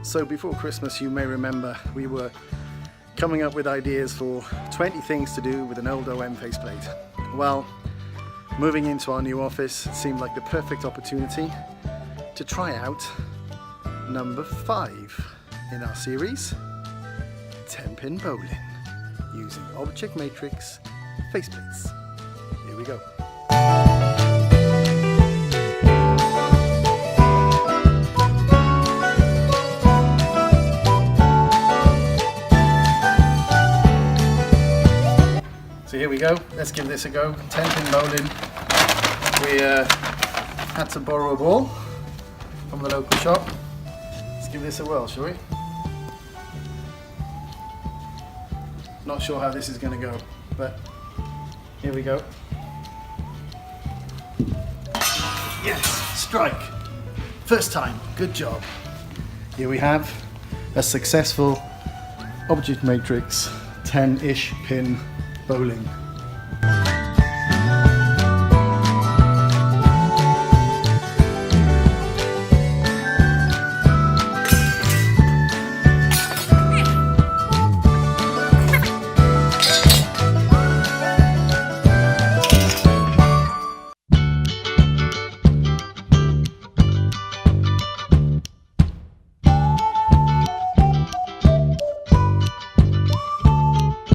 So before Christmas, you may remember we were coming up with ideas for 20 things to do with an old OM faceplate. Well, moving into our new office seemed like the perfect opportunity to try out number 5 in our series, 10-pin bowling, using object matrix faceplates. Here we go. So here we go, let's give this a go. 10-pin bowling. We had to borrow a ball from the local shop. Let's give this a whirl, shall we? Not sure how this is going to go, but here we go. Yes, strike. First time, good job. Here we have a successful object matrix 10-ish pin bowling.